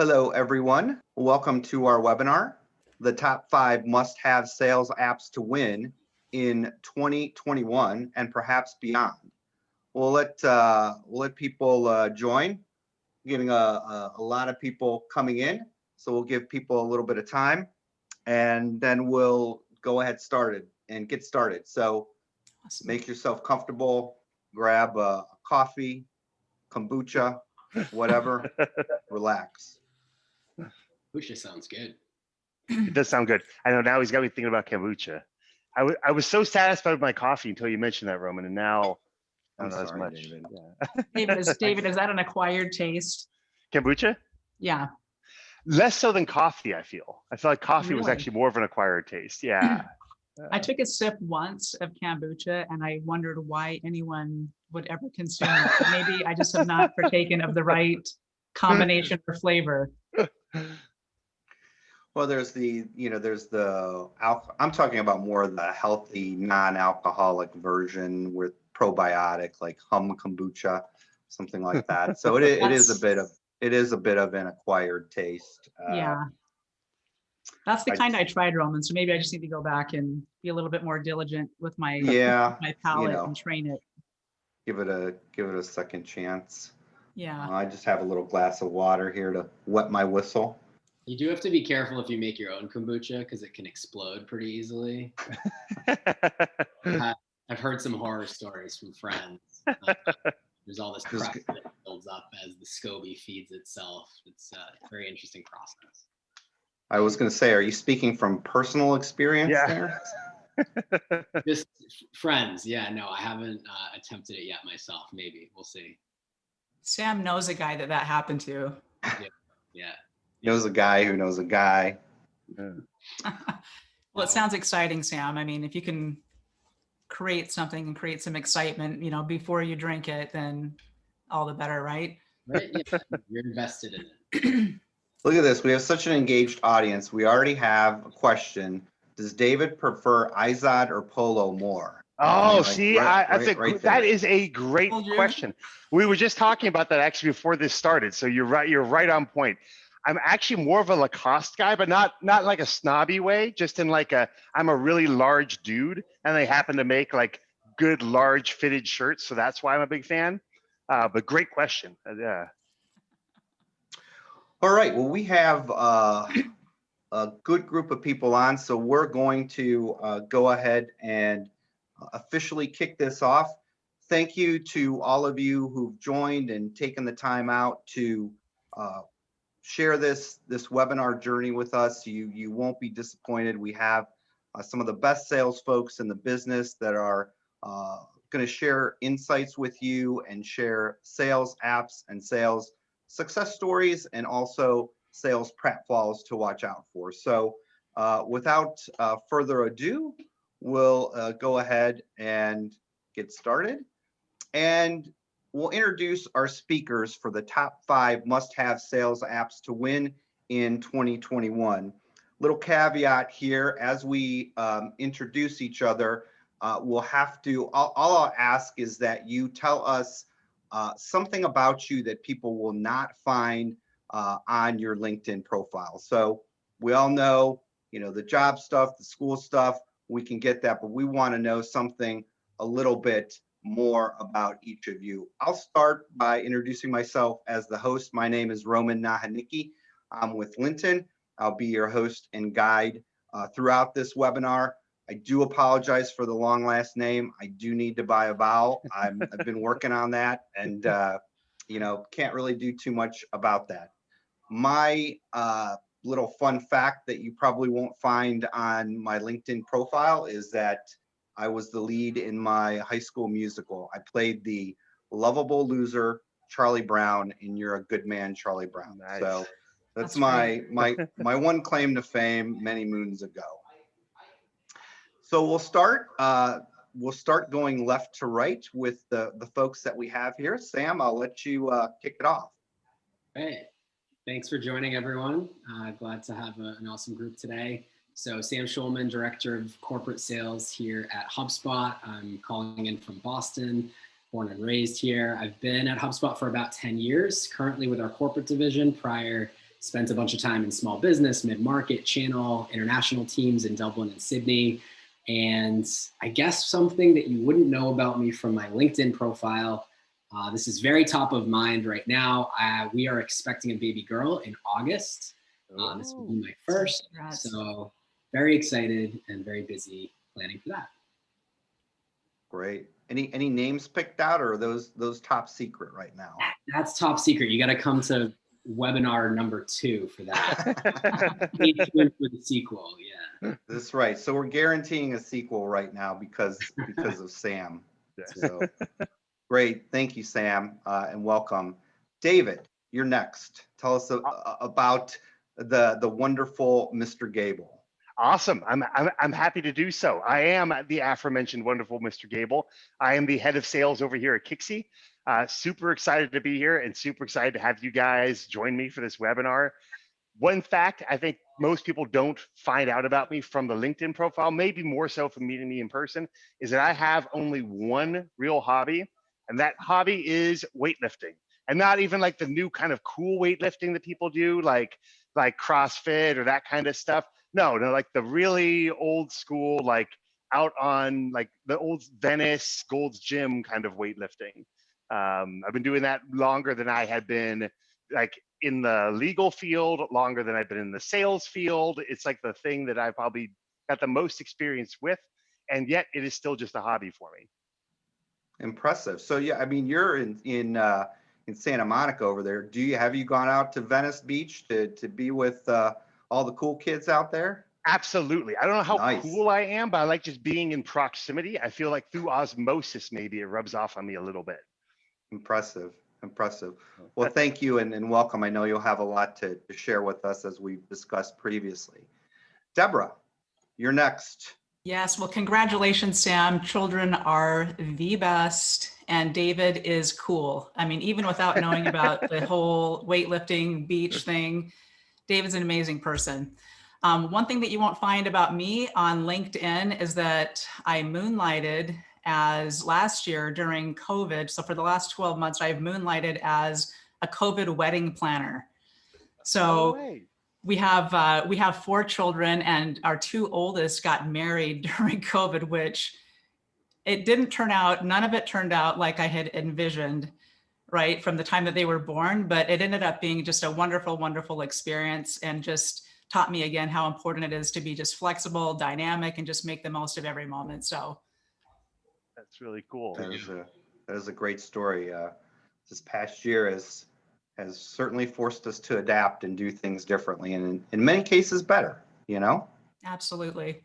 Hello, everyone. Welcome to our webinar, the top 5 must-have sales apps to win in 2021 and perhaps beyond. We'll let people join, getting a lot of people coming in. So we'll give people a little bit of time and then we'll go ahead and get started. So Awesome. make yourself comfortable, grab a coffee, kombucha, whatever, relax. Kombucha sounds good. It does sound good. I know now he's got me thinking about kombucha. I was so satisfied with my coffee until you mentioned that, Roman, and now I don't know as much. David. Yeah. David, is that an acquired taste? Kombucha? Yeah. Less so than coffee, I feel. I feel like coffee was Really? actually more of an acquired taste. Yeah. I took a sip once of kombucha and I wondered why anyone would ever consume it. But maybe I just have not partaken of the right combination for flavor. Well, there's I'm talking about more of the healthy, non-alcoholic version with probiotic, like hum kombucha, something like that. So it is a bit of an acquired taste. Yeah. That's the kind I tried, Roman. So maybe I just need to go back and be a little bit more diligent with my palate and train it. Give it a second chance. Yeah. I just have a little glass of water here to wet my whistle. You do have to be careful if you make your own kombucha because it can explode pretty easily. I've heard some horror stories from friends. There's all this crap that builds up as the SCOBY feeds itself. It's a very interesting process. I was going to say, are you speaking from personal experience there? Just friends. Yeah, no, I haven't attempted it yet myself. Maybe. We'll see. Sam knows a guy that happened to. Yeah. Knows a guy who knows a guy. Well, it sounds exciting, Sam. I mean, if you can create something and create some excitement, before you drink it, then all the better, right? Right. Yeah. You're invested in it. Look at this. We have such an engaged audience. We already have a question. Does David prefer Izod or Polo more? Oh, that is a great question. We were just talking about that actually before this started. So you're right. You're right on point. I'm actually more of a Lacoste guy, but not like a snobby way, just in like I'm a really large dude and they happen to make like good large fitted shirts. So that's why I'm a big fan. But great question. Yeah. All right. Well, we have a good group of people on, so we're going to go ahead and officially kick this off. Thank you to all of you who've joined and taken the time out to share this webinar journey with us. You won't be disappointed. We have some of the best sales folks in the business that are going to share insights with you and share sales apps and sales success stories and also sales pratfalls to watch out for. So without further ado, we'll go ahead and get started. And we'll introduce our speakers for the top 5 must-have sales apps to win in 2021. Little caveat here, as we introduce each other, we'll have to, all I'll ask is that you tell us something about you that people will not find on your LinkedIn profile. So we all know, the job stuff, the school stuff, we can get that, but we want to know something a little bit more about each of you. I'll start by introducing myself as the host. My name is Roman Nahanicki. I'm with Linton. I'll be your host and guide throughout this webinar. I do apologize for the long last name. I do need to buy a vowel. I've been working on that and, can't really do too much about that. My little fun fact that you probably won't find on my LinkedIn profile is that I was the lead in my high school musical. I played the lovable loser, Charlie Brown, in You're a Good Man, Charlie Brown. Nice. So that's my one claim to fame many moons ago. So we'll start going left to right with the folks that we have here. Sam, I'll let you kick it off. Hey, thanks for joining, everyone. Glad to have an awesome group today. So Sam Schulman, Director of Corporate Sales here at HubSpot. I'm calling in from Boston, born and raised here. I've been at HubSpot for about 10 years, currently with our corporate division. Prior spent a bunch of time in small business, mid-market, channel, international teams in Dublin and Sydney. And I guess something that you wouldn't know about me from my LinkedIn profile, this is very top of mind right now. We are expecting a baby girl in August. This will be my first. Congrats. So very excited and very busy planning for that. Great. Any names picked out, or are those top secret right now? That's top secret. You got to come to webinar number 2 for that. Stay tuned for the sequel. Yeah. That's right. So we're guaranteeing a sequel right now because of Sam. So great. Thank you, Sam, and welcome. David, you're next. Tell us about the wonderful Mr. Gable. Awesome. I'm happy to do so. I am the aforementioned wonderful Mr. Gable. I am the head of sales over here at Kixie. Super excited to be here and super excited to have you guys join me for this webinar. One fact I think most people don't find out about me from the LinkedIn profile, maybe more so from meeting me in person, is that I have only one real hobby, and that hobby is weightlifting. And not even like the new kind of cool weightlifting that people do, like CrossFit or that kind of stuff. No, like the really old school, like out on like the old Venice Gold's Gym kind of weightlifting. I've been doing that longer than I had been like in the legal field, longer than I've been in the sales field. It's like the thing that I probably got the most experience with, and yet it is still just a hobby for me. Impressive. So yeah, I mean, you're in Santa Monica over there. Have you gone out to Venice Beach to be with all the cool kids out there? Absolutely. I don't know how Nice. cool I am, but I like just being in proximity. I feel like through osmosis, maybe it rubs off on me a little bit. Impressive. Well, thank you and welcome. I know you'll have a lot to share with us as we've discussed previously. Deborah, you're next. Yes, well, congratulations, Sam. Children are the best, and David is cool. I mean, even without knowing about the whole weightlifting beach thing, David's an amazing person. One thing that you won't find about me on LinkedIn is that I moonlighted as last year during COVID. So for the last 12 months, I've moonlighted as a COVID wedding planner. So we have 4 children, and our 2 oldest got married during COVID, which it didn't turn out, none of it turned out like I had envisioned, right, from the time that they were born, but it ended up being just a wonderful, wonderful experience, and just taught me again how important it is to be just flexible, dynamic, and just make the most of every moment. So that's really cool. That is a great story. This past year has certainly forced us to adapt and do things differently, and in many cases better, you know? Absolutely.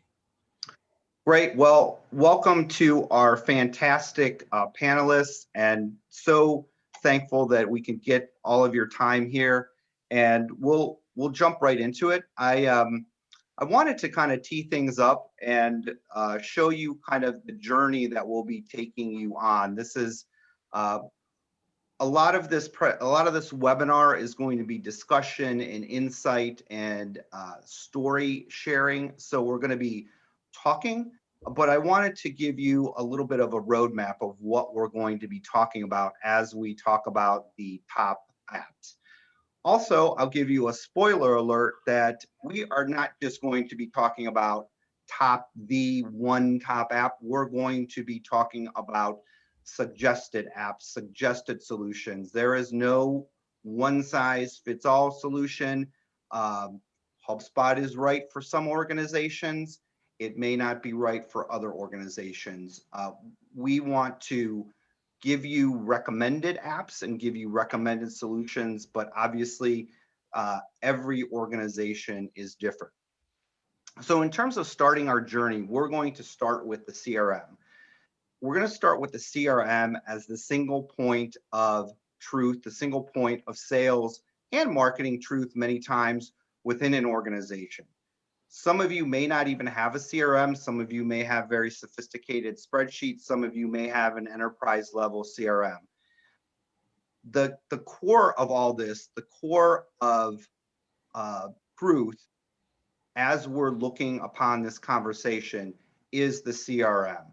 Great. Well, welcome to our fantastic panelists, and so thankful that we can get all of your time here, and we'll jump right into it. I wanted to kind of tee things up and show you kind of the journey that we'll be taking you on. This is a lot of this webinar is going to be discussion and insight and story sharing. So we're going to be talking, but I wanted to give you a little bit of a roadmap of what we're going to be talking about as we talk about the top apps. Also, I'll give you a spoiler alert that we are not just going to be talking about the one top app. We're going to be talking about suggested apps, suggested solutions. There is no one size fits all solution. HubSpot is right for some organizations. It may not be right for other organizations. We want to give you recommended apps and give you recommended solutions, but obviously every organization is different. So in terms of starting our journey, we're going to start with the CRM. We're going to start with the CRM as the single point of truth, the single point of sales and marketing truth many times within an organization. Some of you may not even have a CRM. Some of you may have very sophisticated spreadsheets. Some of you may have an enterprise level CRM. The core of all this, the core of truth as we're looking upon this conversation is the CRM.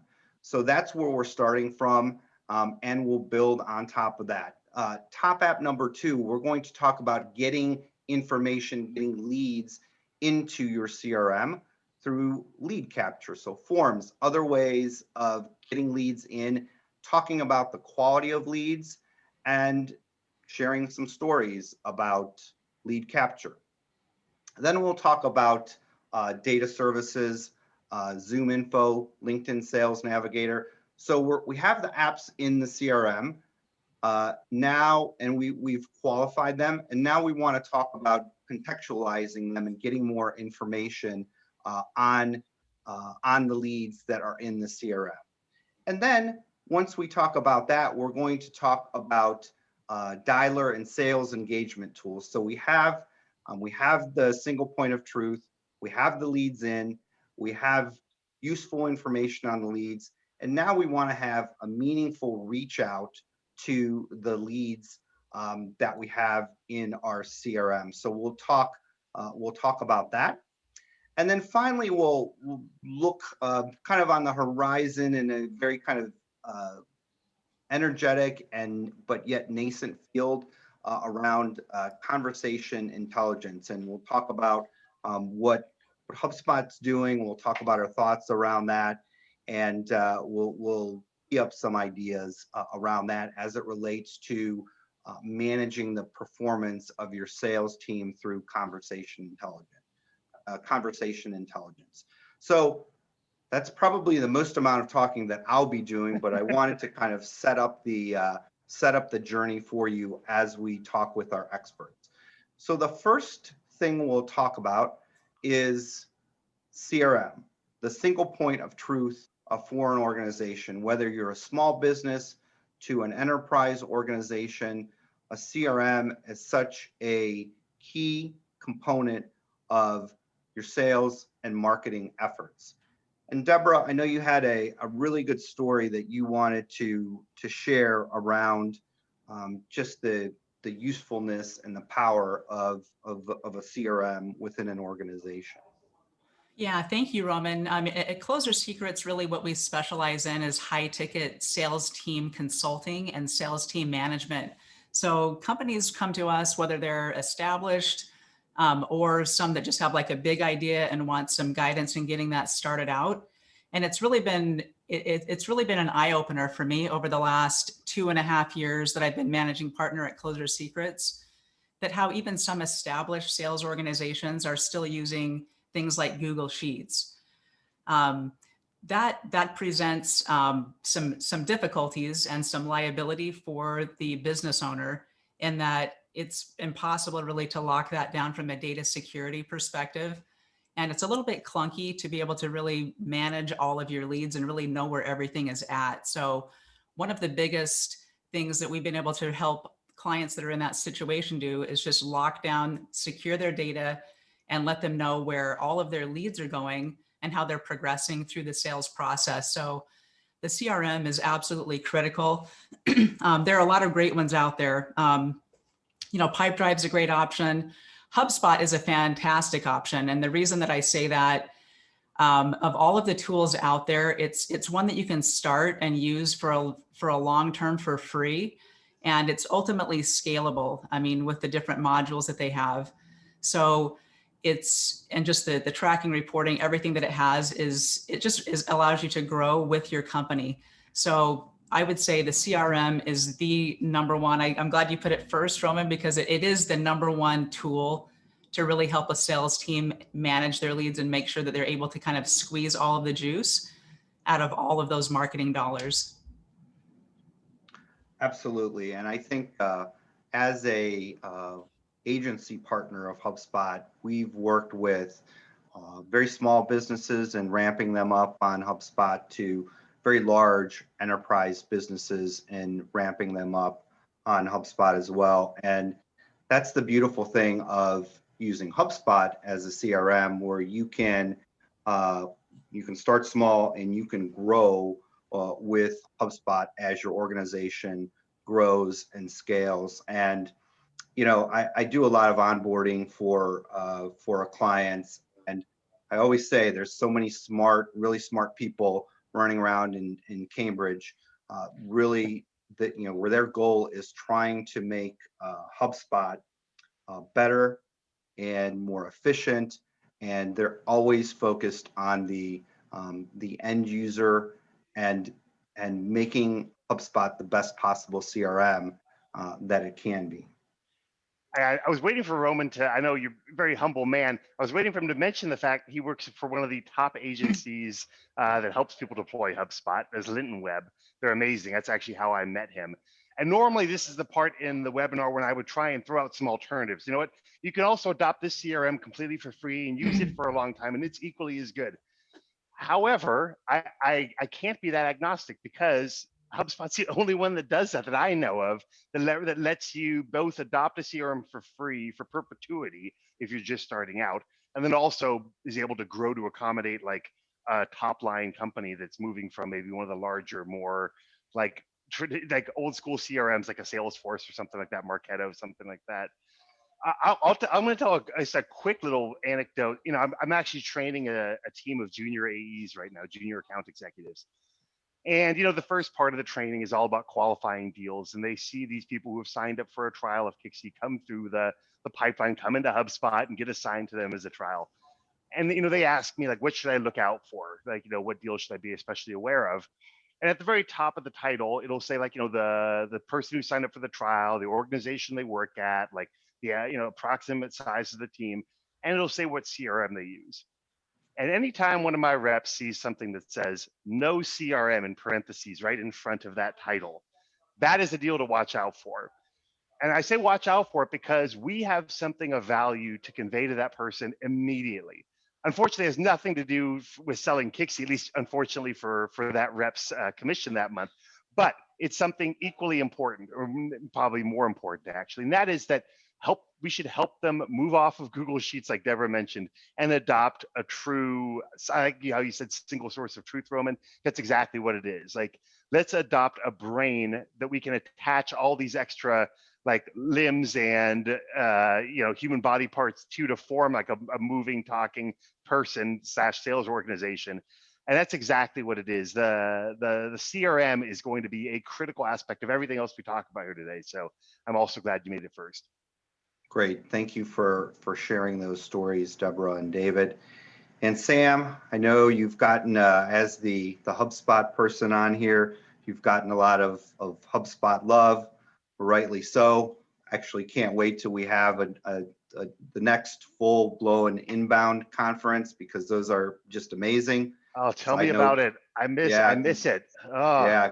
So that's where we're starting from, and we'll build on top of that. Top app number 2, we're going to talk about getting information, getting leads into your CRM through lead capture. So forms, other ways of getting leads in, talking about the quality of leads, and sharing some stories about lead capture. Then we'll talk about data services, Zoom Info, LinkedIn Sales Navigator. So we have the apps in the CRM now, and we've qualified them. And now we want to talk about contextualizing them and getting more information on the leads that are in the CRM. And then once we talk about that, we're going to talk about dialer and sales engagement tools. So we have the single point of truth, we have the leads in, we have useful information on the leads, and now we want to have a meaningful reach out to the leads that we have in our CRM. So we'll talk about that. And then finally, we'll look kind of on the horizon in a very kind of energetic but yet nascent field around conversation intelligence. And we'll talk about what HubSpot's doing. We'll talk about our thoughts around that, and we'll tee up some ideas around that as it relates to managing the performance of your sales team through conversation intelligence. So that's probably the most amount of talking that I'll be doing, but I wanted to kind of set up the journey for you as we talk with our experts. So the first thing we'll talk about is CRM, the single point of truth for an organization. Whether you're a small business to an enterprise organization, a CRM is such a key component of your sales and marketing efforts. And Deborah, I know you had a really good story that you wanted to share around just the usefulness and the power of a CRM within an organization. Yeah, thank you, Roman. At Closer Secrets, really what we specialize in is high ticket sales team consulting and sales team management. So companies come to us, whether they're established or some that just have like a big idea and want some guidance in getting that started out. And it's really been an eye opener for me over the last 2.5 years that I've been managing partner at Closer Secrets, that how even some established sales organizations are still using things like Google Sheets. That presents some difficulties and some liability for the business owner, in that it's impossible really to lock that down from a data security perspective. And it's a little bit clunky to be able to really manage all of your leads and really know where everything is at. So one of the biggest things that we've been able to help clients that are in that situation do is just lock down, secure their data, and let them know where all of their leads are going and how they're progressing through the sales process. So the CRM is absolutely critical. There are a lot of great ones out there. Pipedrive is a great option. HubSpot is a fantastic option. And the reason that I say that, of all of the tools out there, it's one that you can start and use for a long term for free. And it's ultimately scalable, with the different modules that they have. So just the tracking, reporting, everything that it has allows you to grow with your company. So I would say the CRM is the number one. I'm glad you put it first, Roman, because it is the number one tool to really help a sales team manage their leads and make sure that they're able to kind of squeeze all of the juice out of all of those marketing dollars. Absolutely. And I think as a agency partner of HubSpot, we've worked with very small businesses and ramping them up on HubSpot to very large enterprise businesses and ramping them up on HubSpot as well. And that's the beautiful thing of using HubSpot as a CRM, where you can start small and you can grow with HubSpot as your organization grows and scales. And I do a lot of onboarding for our clients, and I always say there's so many really smart people running around in Cambridge, really that where their goal is trying to make HubSpot better and more efficient, and they're always focused on the end user and making HubSpot the best possible CRM that it can be. I was waiting for Roman to, I know you're a very humble man. I was waiting for him to mention the fact he works for one of the top agencies that helps people deploy HubSpot. There's Linton Web. They're amazing. That's actually how I met him. And normally this is the part in the webinar when I would try and throw out some alternatives. You know what? You can also adopt this CRM completely for free and use it for a long time, and it's equally as good. However, I can't be that agnostic because HubSpot's the only one that does that I know of, that lets you both adopt a CRM for free for perpetuity if you're just starting out, and then also is able to grow to accommodate like a top line company that's moving from maybe one of the larger, more like old school CRMs like a Salesforce or something like that, Marketo, something like that. I'm going to tell a quick little anecdote. You know, I'm actually training a team of junior AEs right now, junior account executives. And, you know, the first part of the training is all about qualifying deals. And they see these people who have signed up for a trial of Kixie come through the pipeline, come into HubSpot and get assigned to them as a trial. And, you know, they ask me, like, what should I look out for? Like, you know, what deals should I be especially aware of? And at the very top of the title, it'll say, like, you know, the person who signed up for the trial, the organization they work at, like, the, you know, approximate size of the team. And it'll say what CRM they use. And anytime one of my reps sees something that says no CRM in parentheses right in front of that title, that is a deal to watch out for. And I say watch out for it because we have something of value to convey to that person immediately. Unfortunately, it has nothing to do with selling Kixie, at least unfortunately for that rep's commission that month. But it's something equally important, or probably more important actually, and that is that we should help them move off of Google Sheets, like Deborah mentioned, and adopt a true, like how you said, single source of truth, Roman. That's exactly what it is. Like, let's adopt a brain that we can attach all these extra like limbs and you know, human body parts to form like a moving, talking person / sales organization. And that's exactly what it is. The CRM is going to be a critical aspect of everything else we talk about here today. So I'm also glad you made it first. Great. Thank you for sharing those stories, Deborah and David. And Sam, I know you've gotten, as the HubSpot person on here, you've gotten a lot of HubSpot love, rightly so. Actually can't wait till we have the next full-blown inbound conference, because those are just amazing. Oh, tell me about it. I miss it. Oh. Yeah,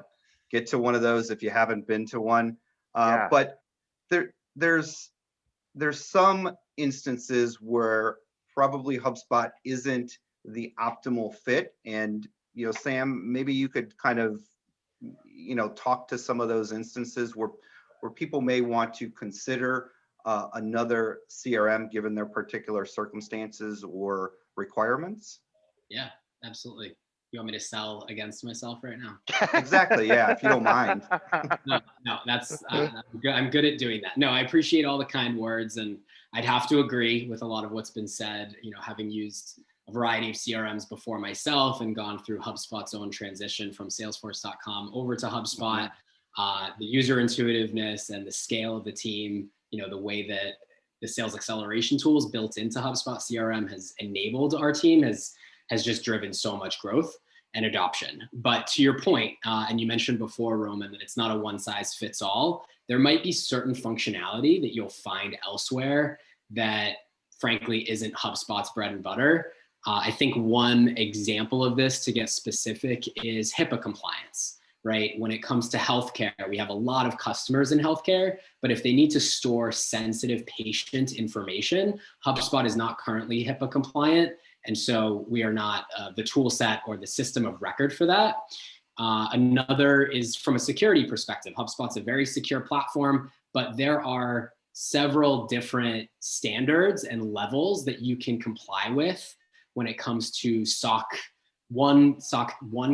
get to one of those if you haven't been to one. But there's some instances where probably HubSpot isn't the optimal fit. And, you know, Sam, maybe you could kind of, you know, talk to some of those instances where people may want to consider another CRM given their particular circumstances or requirements. Yeah, absolutely. You want me to sell against myself right now? Exactly. Yeah, if you don't mind. No, that's I'm good at doing that. No, I appreciate all the kind words, and I'd have to agree with a lot of what's been said. You know, having used a variety of CRMs before myself and gone through HubSpot's own transition from Salesforce.com over to HubSpot, the user intuitiveness and the scale of the team, you know, the way that the sales acceleration tools built into HubSpot CRM has enabled our team has just driven so much growth and adoption. But to your point, and you mentioned before, Roman, that it's not a one size fits all. There might be certain functionality that you'll find elsewhere that frankly isn't HubSpot's bread and butter. I think one example of this, to get specific, is HIPAA compliance, right? When it comes to healthcare, we have a lot of customers in healthcare, but if they need to store sensitive patient information, HubSpot is not currently HIPAA compliant. And so we are not the tool set or the system of record for that. Another is from a security perspective. HubSpot's a very secure platform, but there are several different standards and levels that you can comply with when it comes to SOC 1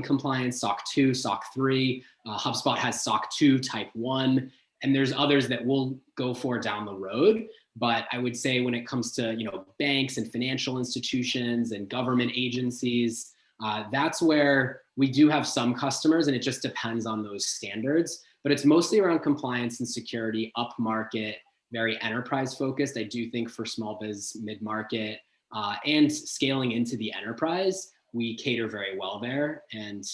compliance, SOC 2, SOC 3. HubSpot has SOC 2 type 1, and there's others that we'll go for down the road. But I would say when it comes to, you know, banks and financial institutions and government agencies, that's where we do have some customers, and it just depends on those standards. But it's mostly around compliance and security, up market, very enterprise focused. I do think for small biz, mid-market, and scaling into the enterprise, we cater very well there, and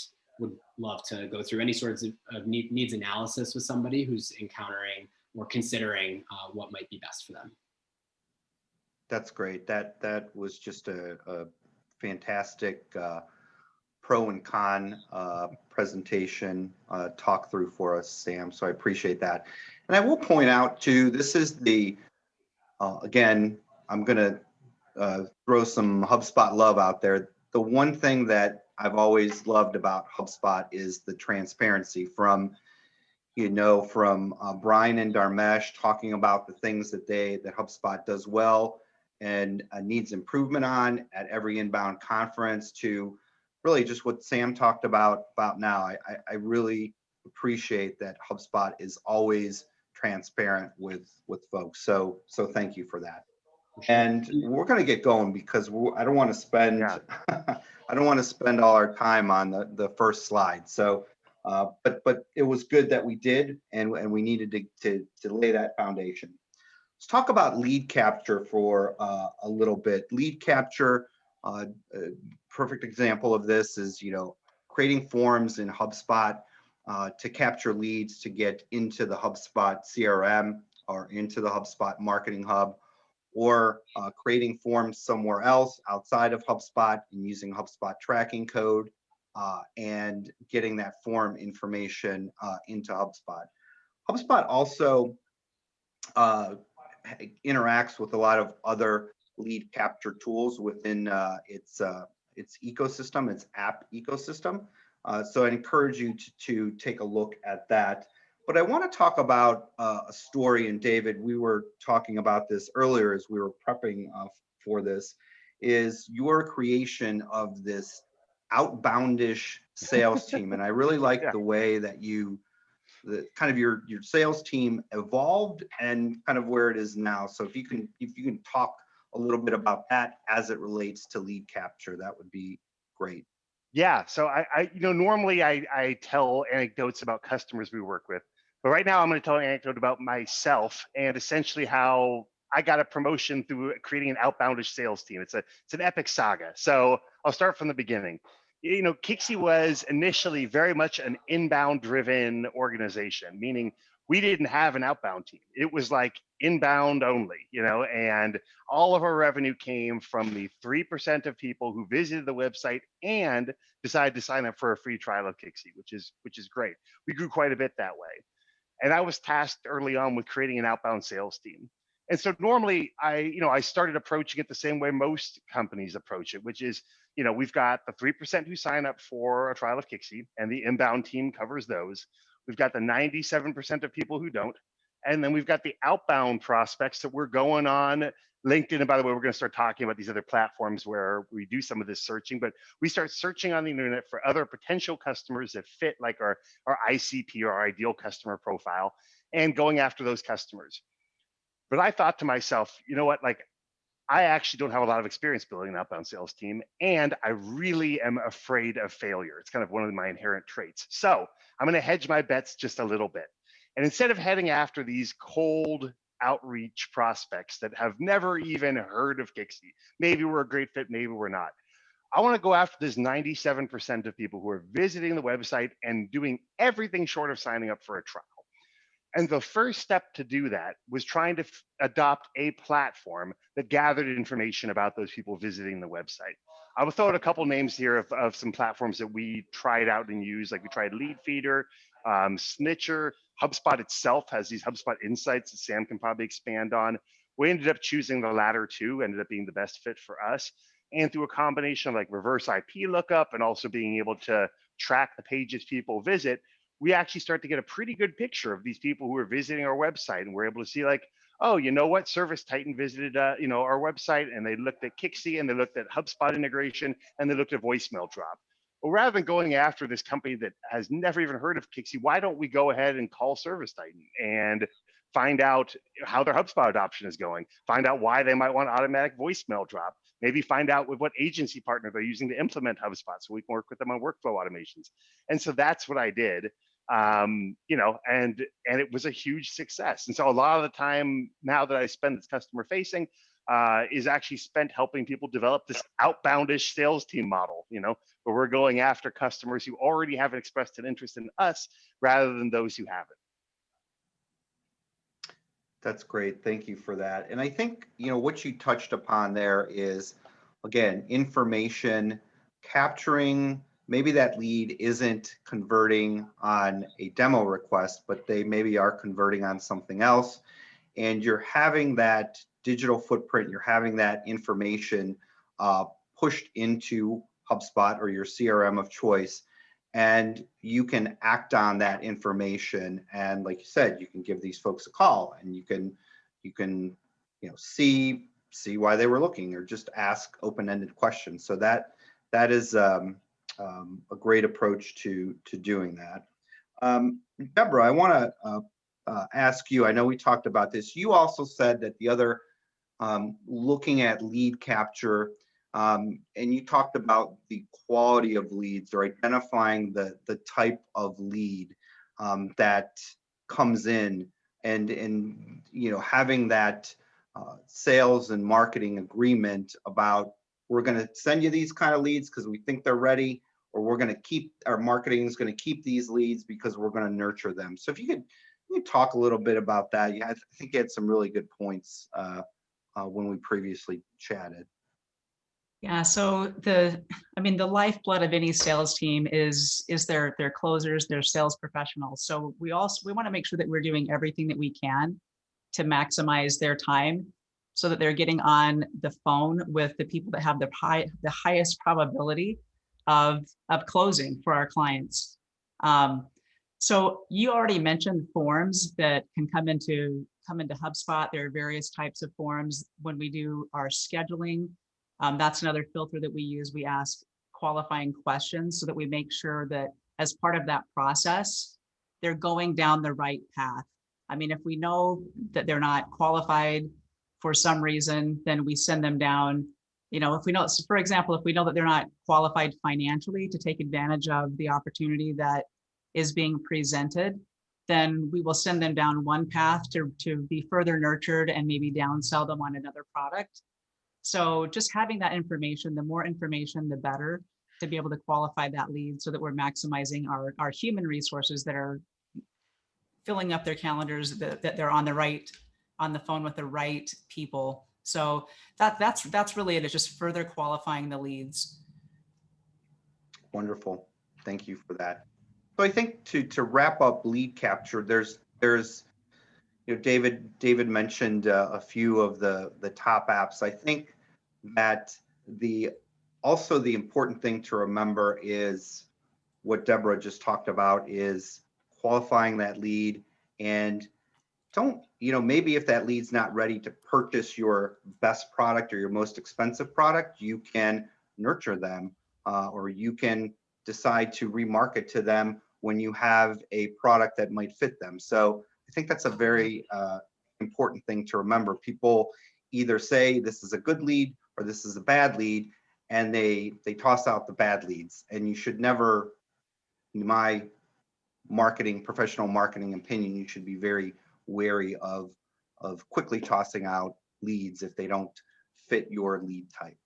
would love to go through any sorts of needs analysis with somebody who's encountering or considering what might be best for them. That's great. That was just a fantastic pro and con presentation talk through for us, Sam. So I appreciate that. And I will point out too, this is the, again, I'm going to throw some HubSpot love out there. The one thing that I've always loved about HubSpot is the transparency from, from Brian and Dharmesh talking about the things that HubSpot does well and needs improvement on at every inbound conference, to really just what Sam talked about now. I really appreciate that HubSpot is always transparent with folks. So thank you for that. And we're going to get going because I don't want to spend I don't want to spend all our time on the first slide. So but it was good that we did, and we needed to lay that foundation. Let's talk about lead capture for a little bit. Lead capture, perfect example of this is, creating forms in HubSpot to capture leads to get into the HubSpot CRM or into the HubSpot Marketing Hub, or creating forms somewhere else outside of HubSpot and using HubSpot tracking code and getting that form information into HubSpot. HubSpot also interacts with a lot of other lead capture tools within its ecosystem, its app ecosystem. So I encourage you to take a look at that. But I want to talk about a story, and David, we were talking about this earlier as we were prepping for this, is your creation of this outboundish sales team. And I really like the way that kind of your sales team evolved and kind of where it is now. So if you can talk a little bit about that as it relates to lead capture, that would be great. Yeah, so I normally I tell anecdotes about customers we work with, but right now I'm going to tell an anecdote about myself and essentially how I got a promotion through creating an outboundish sales team. It's an epic saga. So I'll start from the beginning. Kixie was initially very much an inbound driven organization, meaning we didn't have an outbound team. It was like inbound only, and all of our revenue came from the 3% of people who visited the website and decided to sign up for a free trial of Kixie, which is great. We grew quite a bit that way. And I was tasked early on with creating an outbound sales team. And so normally I started approaching it the same way most companies approach it, which is, we've got the 3% who sign up for a trial of Kixie, and the inbound team covers those. We've got the 97% of people who don't. And then we've got the outbound prospects that we're going on LinkedIn. And by the way, we're going to start talking about these other platforms where we do some of this searching, but we start searching on the internet for other potential customers that fit like our ICP or our ideal customer profile, and going after those customers. But I thought to myself, you know what, I actually don't have a lot of experience building an outbound sales team, and I really am afraid of failure. It's kind of one of my inherent traits. So I'm going to hedge my bets just a little bit. And instead of heading after these cold outreach prospects that have never even heard of Kixie, maybe we're a great fit, maybe we're not, I want to go after this 97% of people who are visiting the website and doing everything short of signing up for a trial. And the first step to do that was trying to adopt a platform that gathered information about those people visiting the website. I will throw out a couple names here of some platforms that we tried out and used. Like we tried Leadfeeder, Snitcher. HubSpot itself has these HubSpot insights that Sam can probably expand on. We ended up choosing the latter two, ended up being the best fit for us. And through a combination of like reverse IP lookup and also being able to track the pages people visit, we actually start to get a pretty good picture of these people who are visiting our website. And we're able to see like, oh, you know what, Service Titan visited our website, and they looked at Kixie, and they looked at HubSpot integration, and they looked at voicemail drop. Well, rather than going after this company that has never even heard of Kixie, why don't we go ahead and call Service Titan and find out how their HubSpot adoption is going, find out why they might want automatic voicemail drop, maybe find out with what agency partner they're using to implement HubSpot so we can work with them on workflow automations. And so that's what I did. You know, and it was a huge success. And so a lot of the time now that I spend that's customer facing is actually spent helping people develop this outboundish sales team model, you know, where we're going after customers who already have expressed an interest in us rather than those who haven't. That's great. Thank you for that. And I think, you know, what you touched upon there is, again, information, capturing, maybe that lead isn't converting on a demo request, but they maybe are converting on something else. And you're having that digital footprint, you're having that information pushed into HubSpot or your CRM of choice, and you can act on that information. And like you said, you can give these folks a call, and you can you know see why they were looking, or just ask open-ended questions. So that is a great approach to doing that. Deborah, I want to ask you, I know we talked about this. You also said that the other, looking at lead capture, and you talked about the quality of leads, or identifying the type of lead that comes in, and you know, having that sales and marketing agreement about, we're going to send you these kind of leads because we think they're ready, or we're going to keep, our marketing is going to keep these leads because we're going to nurture them. So if you could talk a little bit about that. Yeah, I think you had some really good points when we previously chatted. Yeah, so the lifeblood of any sales team is their closers, their sales professionals. So we want to make sure that we're doing everything that we can to maximize their time, so that they're getting on the phone with the people that have the highest probability of closing for our clients. So you already mentioned forms that can come into HubSpot. There are various types of forms when we do our scheduling. That's another filter that we use. We ask qualifying questions so that we make sure that as part of that process, they're going down the right path. I mean, if we know that they're not qualified for some reason, then we send them down. You know, if we know, for example, if we know that they're not qualified financially to take advantage of the opportunity that is being presented, then we will send them down one path to be further nurtured and maybe downsell them on another product. So just having that information, the more information, the better, to be able to qualify that lead, so that we're maximizing our human resources that are filling up their calendars, that they're on the phone with the right people. So that's really it. It's just further qualifying the leads. Wonderful. Thank you for that. So I think to wrap up lead capture, there's you know, David mentioned a few of the top apps. I think that also the important thing to remember is what Deborah just talked about, is qualifying that lead. And don't, you know, maybe if that lead's not ready to purchase your best product or your most expensive product, you can nurture them, or you can decide to remarket to them when you have a product that might fit them. So I think that's a very important thing to remember. People either say this is a good lead or this is a bad lead, and they toss out the bad leads. And you should never, in my professional marketing opinion, you should be very wary of quickly tossing out leads if they don't fit your lead type.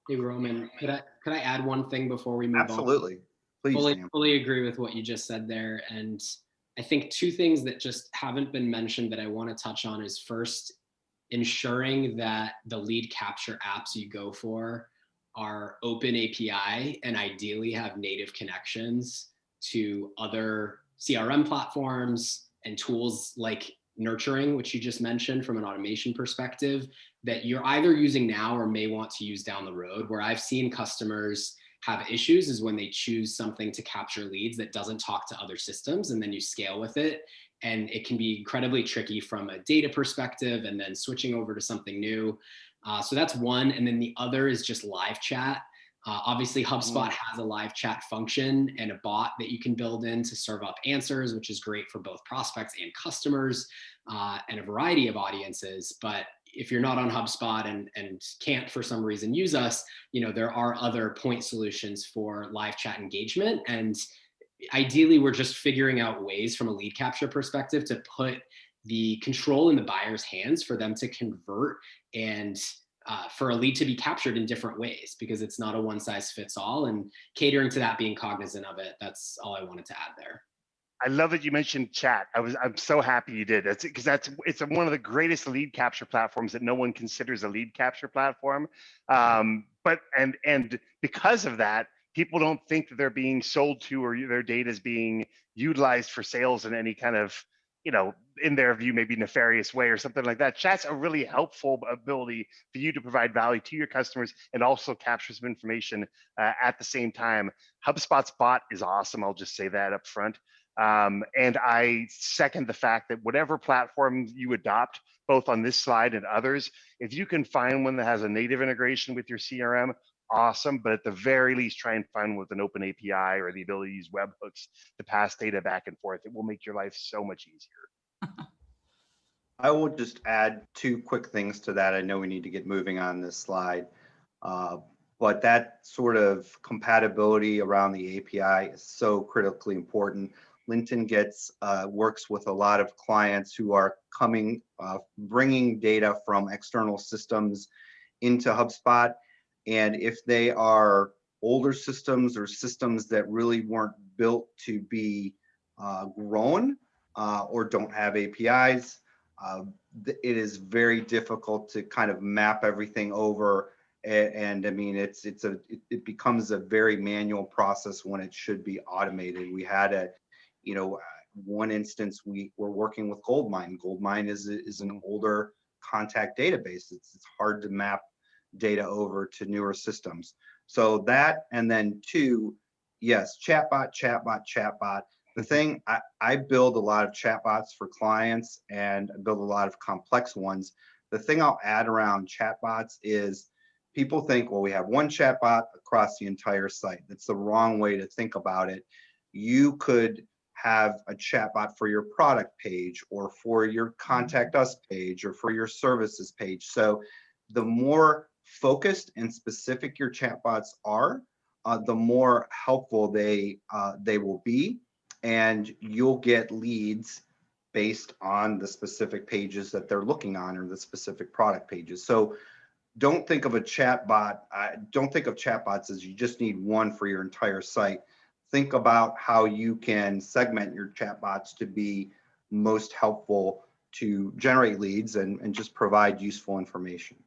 Hey Roman, could I add one thing before we move on? Absolutely. Please, fully agree with what you just said there. And I think two things that just haven't been mentioned that I want to touch on is, first, ensuring that the lead capture apps you go for are open API and ideally have native connections to other CRM platforms and tools like nurturing, which you just mentioned from an automation perspective, that you're either using now or may want to use down the road. Where I've seen customers have issues is when they choose something to capture leads that doesn't talk to other systems, and then you scale with it. And it can be incredibly tricky from a data perspective, and then switching over to something new. So that's one. And then the other is just live chat. Obviously, HubSpot has a live chat function and a bot that you can build in to serve up answers, which is great for both prospects and customers, and a variety of audiences. But if you're not on HubSpot and can't for some reason use us, you know, there are other point solutions for live chat engagement. And ideally, we're just figuring out ways from a lead capture perspective to put the control in the buyer's hands for them to convert and for a lead to be captured in different ways, because it's not a one size fits all, and catering to that, being cognizant of it. That's all I wanted to add there. I love that you mentioned chat. I'm so happy you did. It's one of the greatest lead capture platforms that no one considers a lead capture platform. But because of that, people don't think that they're being sold to or their data is being utilized for sales in any kind of, in their view, maybe nefarious way or something like that. Chat's a really helpful ability for you to provide value to your customers and also capture some information at the same time. HubSpot's bot is awesome. I'll just say that up front. And I second the fact that whatever platform you adopt, both on this slide and others, if you can find one that has a native integration with your CRM, awesome. But at the very least, try and find one with an open API or the ability to use webhooks to pass data back and forth. It will make your life so much easier. I will just add two quick things to that. I know we need to get moving on this slide, but that sort of compatibility around the API is so critically important. LinkedIn works with a lot of clients who are bringing data from external systems into HubSpot. And if they are older systems or systems that really weren't built to be grown or don't have APIs, it is very difficult to kind of map everything over. And I mean, it becomes a very manual process when it should be automated. We had one instance, we were working with Goldmine. Goldmine is an older contact database. It's hard to map data over to newer systems. So that, and then two, yes, chatbot. The thing, I build a lot of chatbots for clients, and I build a lot of complex ones. The thing I'll add around chatbots is people think, well, we have one chatbot across the entire site. That's the wrong way to think about it. You could have a chatbot for your product page or for your contact us page or for your services page. So the more focused and specific your chatbots are, the more helpful they will be, and you'll get leads based on the specific pages that they're looking on or the specific product pages. So don't think of a chatbot. Don't think of chatbots as you just need one for your entire site. Think about how you can segment your chatbots to be most helpful to generate leads and just provide useful information.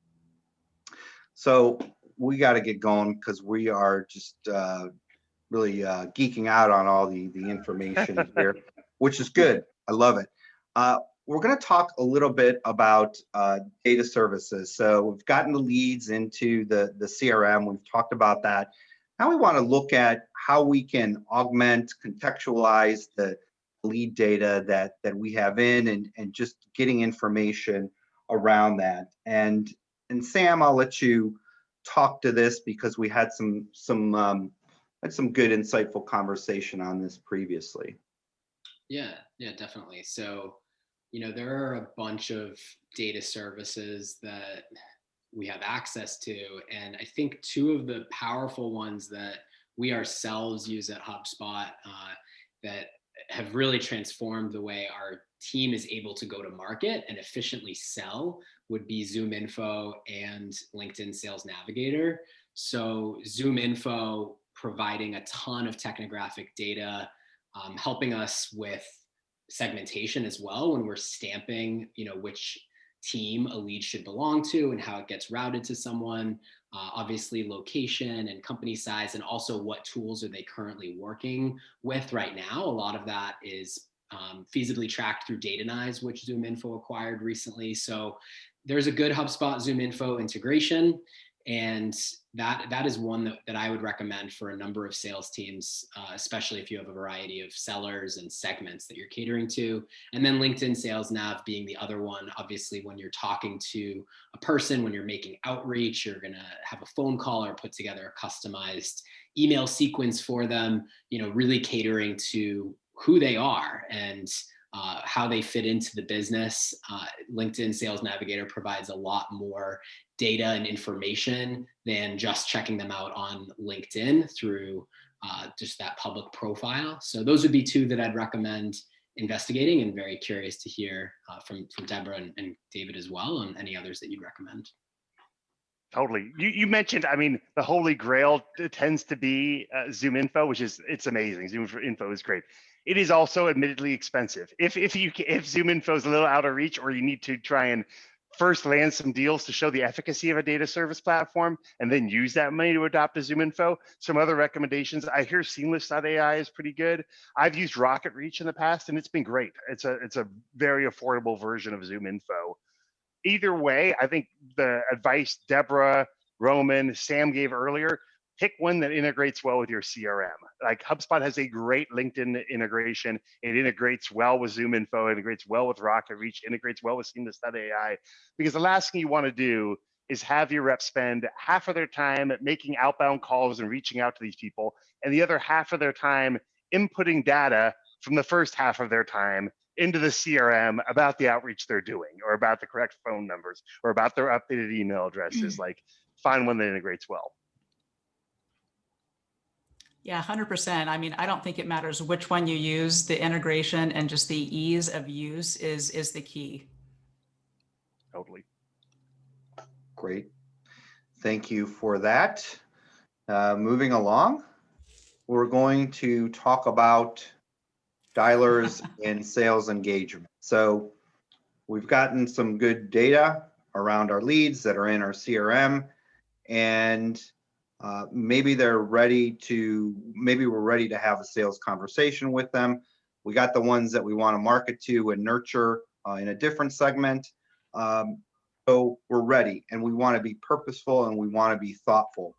So we got to get going because we are just really geeking out on all the information here, which is good. I love it. We're going to talk a little bit about data services. So we've gotten the leads into the CRM. We've talked about that. Now we want to look at how we can augment, contextualize the lead data that we have in, and just getting information around that. And Sam, I'll let you talk to this because we had some good, insightful conversation on this previously. Yeah, definitely. So, there are a bunch of data services that we have access to. And I think two of the powerful ones that we ourselves use at HubSpot that have really transformed the way our team is able to go to market and efficiently sell would be ZoomInfo and LinkedIn Sales Navigator. So ZoomInfo providing a ton of technographic data, helping us with segmentation as well when we're stamping, which team a lead should belong to and how it gets routed to someone, obviously location and company size, and also what tools are they currently working with right now. A lot of that is feasibly tracked through Datanyze, which ZoomInfo acquired recently. So there's a good HubSpot ZoomInfo integration, and that is one that I would recommend for a number of sales teams, especially if you have a variety of sellers and segments that you're catering to. And then LinkedIn Sales Nav being the other one. Obviously, when you're talking to a person, when you're making outreach, you're going to have a phone call or put together a customized email sequence for them, really catering to who they are and how they fit into the business. LinkedIn Sales Navigator provides a lot more data and information than just checking them out on LinkedIn through just that public profile. So those would be two that I'd recommend investigating, and very curious to hear from Deborah and David as well, and any others that you'd recommend. Totally. You mentioned, I mean, the holy grail tends to be Zoom Info, which is, it's amazing. Zoom Info is great. It is also admittedly expensive. If Zoom Info is a little out of reach, or you need to try and first land some deals to show the efficacy of a data service platform and then use that money to adopt a Zoom Info, some other recommendations. I hear Seamless.ai is pretty good. I've used Rocket Reach in the past and it's been great. It's a very affordable version of Zoom Info. Either way, I think the advice Deborah, Roman, Sam gave earlier, pick one that integrates well with your CRM. Like HubSpot has a great LinkedIn integration. It integrates well with Zoom Info, integrates well with Rocket Reach, integrates well with Seamless.ai. Because the last thing you want to do is have your reps spend half of their time making outbound calls and reaching out to these people, and the other half of their time inputting data from the first half of their time into the CRM about the outreach they're doing, or about the correct phone numbers, or about their updated email addresses. Like, find one that integrates well. Yeah, 100%. I mean, I don't think it matters which one you use. The integration and just the ease of use is the key. Totally. Great. Thank you for that. Moving along, we're going to talk about dialers in sales engagement. So we've gotten some good data around our leads that are in our CRM, and maybe we're ready to have a sales conversation with them. We got the ones that we want to market to and nurture in a different segment. So we're ready, and we want to be purposeful, and we want to be thoughtful.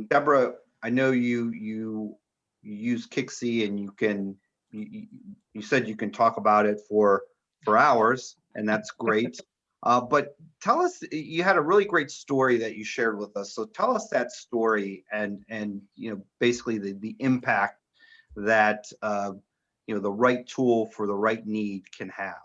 Deborah, I know you use Kixie, and you said you can talk about it for hours, and that's great. But tell us, you had a really great story that you shared with us. So tell us that story, and basically the impact that the right tool for the right need can have.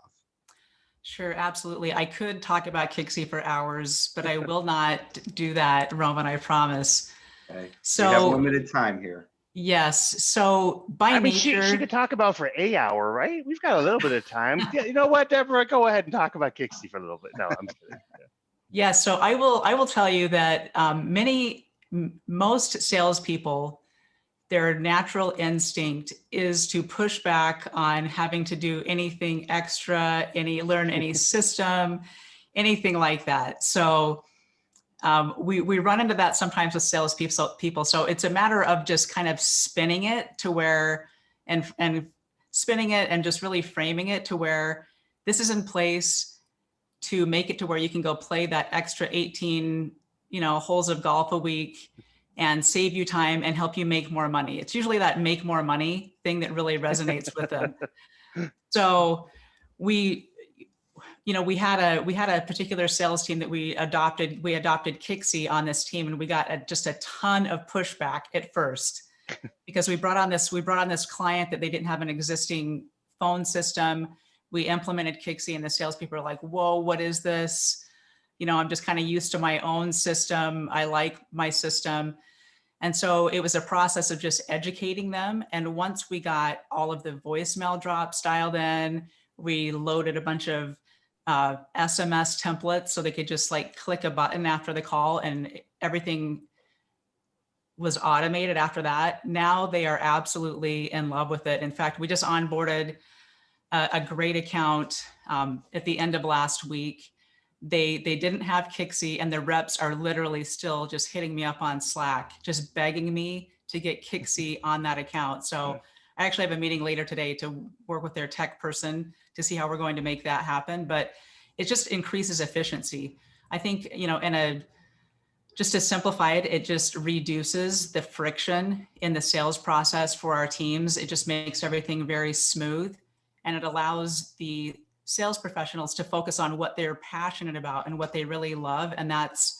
Sure, absolutely. I could talk about Kixie for hours, but I will not do that, Roman, I promise. Okay. So we have limited time here. Yes. So by nature, she could talk about for an hour, right? We've got a little bit of time. Yeah, you know what, Deborah? Go ahead and talk about Kixie for a little bit. No, I'm kidding. Yeah. Yes. So I will tell you that most salespeople, their natural instinct is to push back on having to do anything extra, learn any system, anything like that. So we run into that sometimes with salespeople. So it's a matter of just kind of spinning it to where, and spinning it and just really framing it to where this is in place to make it to where you can go play that extra 18, holes of golf a week and save you time and help you make more money. It's usually that make more money thing that really resonates with them. So we had a particular sales team that we adopted Kixie on this team, and we got just a ton of pushback at first because we brought on this client that they didn't have an existing phone system. We implemented Kixie, and the salespeople are like, "Whoa, what is this? I'm just kind of used to my own system. I like my system." And so it was a process of just educating them. And once we got all of the voicemail drops dialed in, we loaded a bunch of SMS templates so they could just click a button after the call, and everything was automated after that. Now they are absolutely in love with it. In fact, we just onboarded a great account at the end of last week. They didn't have Kixie, and the reps are literally still just hitting me up on Slack, just begging me to get Kixie on that account. So I actually have a meeting later today to work with their tech person to see how we're going to make that happen. But it just increases efficiency. I think, just to simplify it, it just reduces the friction in the sales process for our teams. It just makes everything very smooth, and it allows the sales professionals to focus on what they're passionate about and what they really love. And that's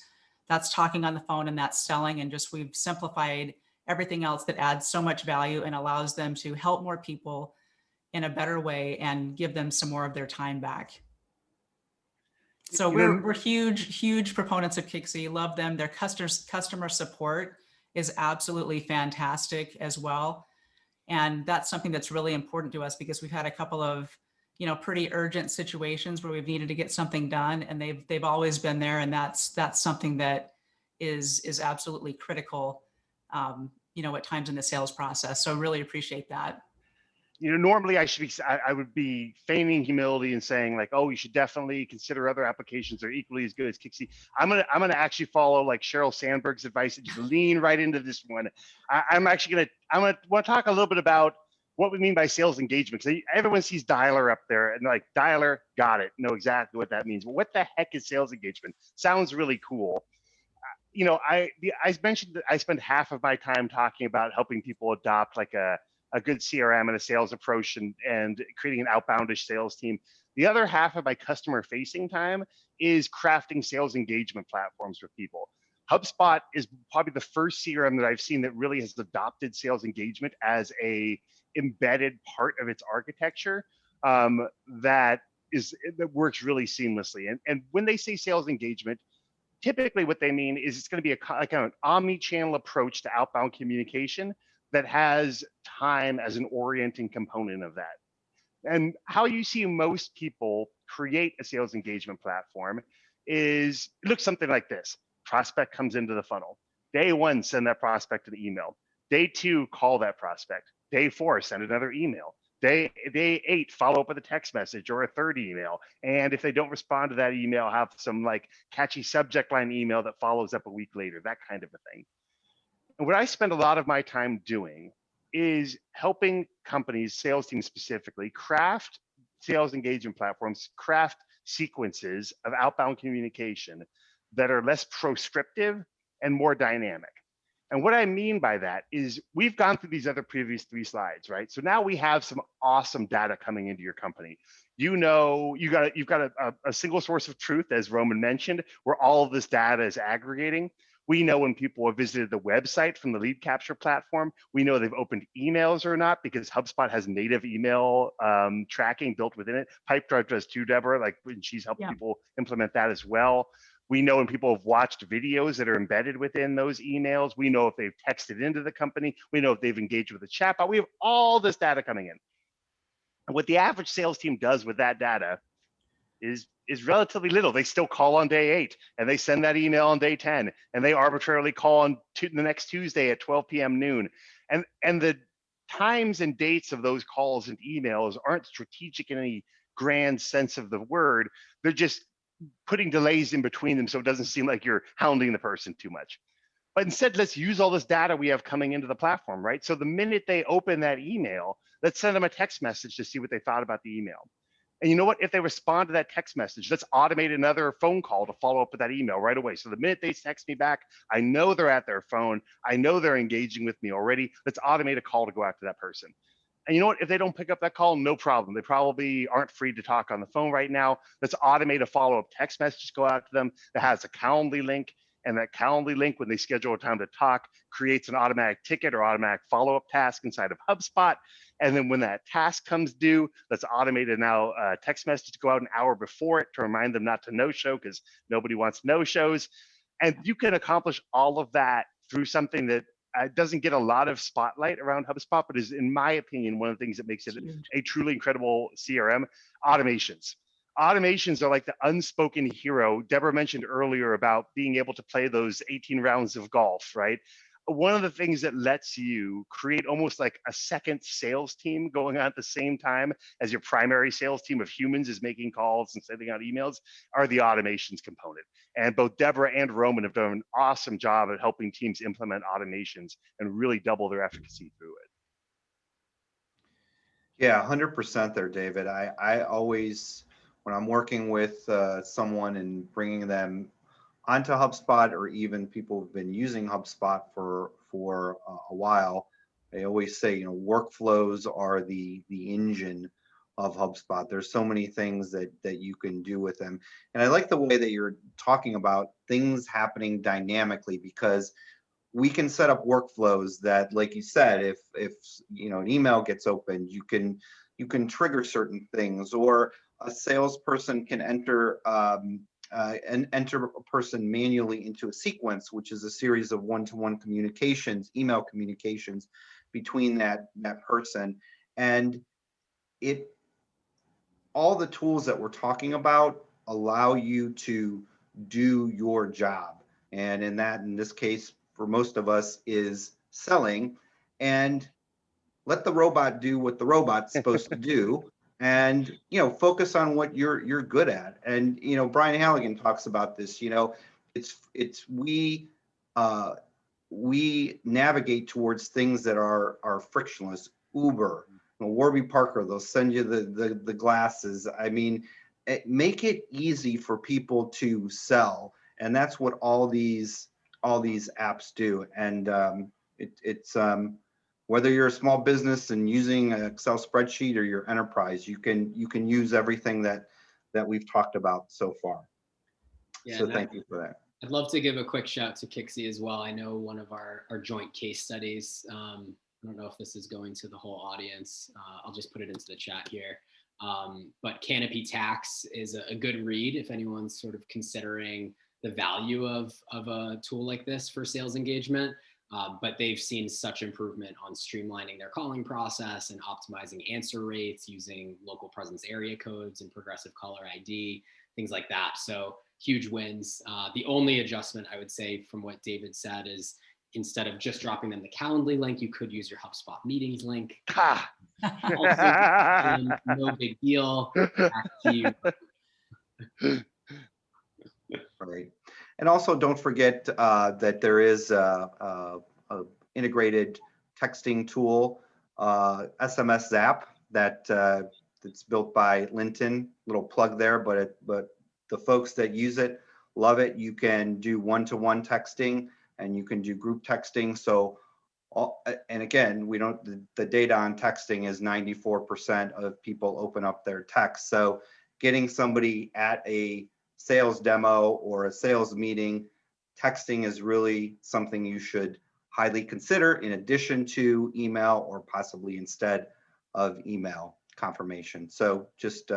talking on the phone, and that's selling. And just, we've simplified everything else that adds so much value and allows them to help more people in a better way and give them some more of their time back. So we're huge proponents of Kixie, love them. Their customer support is absolutely fantastic as well. And that's something that's really important to us because we've had a couple of, pretty urgent situations where we've needed to get something done, and they've always been there. And that's something that is absolutely critical, at times in the sales process. So really appreciate that. Normally I would be feigning humility and saying like, oh, you should definitely consider other applications that are equally as good as Kixie. I'm gonna actually follow like Sheryl Sandberg's advice and just lean right into this one. I'm want to talk a little bit about what we mean by sales engagement. Because everyone sees dialer up there and like, dialer, got it, know exactly what that means. But what the heck is sales engagement? Sounds really cool. I mentioned that I spend half of my time talking about helping people adopt like a good CRM and a sales approach and creating an outboundish sales team. The other half of my customer facing time is crafting sales engagement platforms for people. HubSpot is probably the first CRM that I've seen that really has adopted sales engagement as a embedded part of its architecture that works really seamlessly. And when they say sales engagement, typically what they mean is it's going to be like an omni-channel approach to outbound communication that has time as an orienting component of that. And how you see most people create a sales engagement platform is, it looks something like this. Prospect comes into the funnel. Day 1, send that prospect an email. Day 2, call that prospect. Day 4, send another email. Day 8, follow up with a text message or a third email. And if they don't respond to that email, have some like catchy subject line email that follows up a week later, that kind of a thing. And what I spend a lot of my time doing is helping companies, sales teams specifically, craft sales engagement platforms, craft sequences of outbound communication that are less proscriptive and more dynamic. And what I mean by that is we've gone through these other previous 3 slides, right? So now we have some awesome data coming into your company. You've got a single source of truth, as Roman mentioned, where all of this data is aggregating. We know when people have visited the website from the lead capture platform. We know they've opened emails or not because HubSpot has native email tracking built within it. Pipedrive does too, Deborah, like when she's helping people implement that as well. We know when people have watched videos that are embedded within those emails. We know if they've texted into the company. We know if they've engaged with the chatbot. We have all this data coming in. And what the average sales team does with that data is relatively little. They still call on day 8 and they send that email on day 10 and they arbitrarily call on the next Tuesday at 12 p.m. noon. And the times and dates of those calls and emails aren't strategic in any grand sense of the word. They're just putting delays in between them so it doesn't seem like you're hounding the person too much. But instead, let's use all this data we have coming into the platform, right? So the minute they open that email, let's send them a text message to see what they thought about the email. And you know what? If they respond to that text message, let's automate another phone call to follow up with that email right away. So the minute they text me back, I know they're at their phone. I know they're engaging with me already. Let's automate a call to go after that person. And you know what? If they don't pick up that call, no problem. They probably aren't free to talk on the phone right now. Let's automate a follow-up text message, go out to them that has a Calendly link. And that Calendly link, when they schedule a time to talk, creates an automatic ticket or automatic follow-up task inside of HubSpot. And then when that task comes due, let's automate a text message to go out an hour before it to remind them not to no-show because nobody wants no-shows. And you can accomplish all of that through something that doesn't get a lot of spotlight around HubSpot, but is, in my opinion, one of the things that makes it a truly incredible CRM: automations. Automations are like the unspoken hero. Deborah mentioned earlier about being able to play those 18 rounds of golf, right? One of the things that lets you create almost like a second sales team going on at the same time as your primary sales team of humans is making calls and sending out emails are the automations component. And both Deborah and Roman have done an awesome job at helping teams implement automations and really double their efficacy through it. Yeah, 100% there, David. I always, when I'm working with someone and bringing them onto HubSpot, or even people who've been using HubSpot for a while, I always say, workflows are the engine of HubSpot. There's so many things that you can do with them. And I like the way that you're talking about things happening dynamically, because we can set up workflows that, like you said, if an email gets opened, you can trigger certain things, or a salesperson can enter enter a person manually into a sequence, which is a series of one-to-one communications, email communications between that person. And all the tools that we're talking about allow you to do your job. And in this case, for most of us, is selling. And let the robot do what the robot's supposed to do, and focus on what you're good at. And Brian Halligan talks about this. We navigate towards things that are frictionless. Uber, Warby Parker, they'll send you the glasses. I mean, make it easy for people to sell, and that's what all these apps do. And it's whether you're a small business and using an Excel spreadsheet, or your enterprise, you can use everything that we've talked about so far. Yeah, so thank you for that. I'd love to give a quick shout to Kixie as well. I know one of our joint case studies, I don't know if this is going to the whole audience. I'll just put it into the chat here. But Canopy Tax is a good read if anyone's sort of considering the value of a tool like this for sales engagement. But they've seen such improvement on streamlining their calling process and optimizing answer rates using local presence area codes and progressive caller ID, things like that. So huge wins. The only adjustment I would say from what David said is, instead of just dropping them the Calendly link, you could use your HubSpot meetings link. Also, no big deal. Back to you. Right. And also don't forget that there is a integrated texting tool, SMS Zap, that's built by Linton. Little plug there, but the folks that use it love it. You can do one-to-one texting, and you can do group texting. So, and again, the data on texting is 94% of people open up their text. So getting somebody at a sales demo or a sales meeting, texting is really something you should highly consider, in addition to email, or possibly instead of email confirmation. So just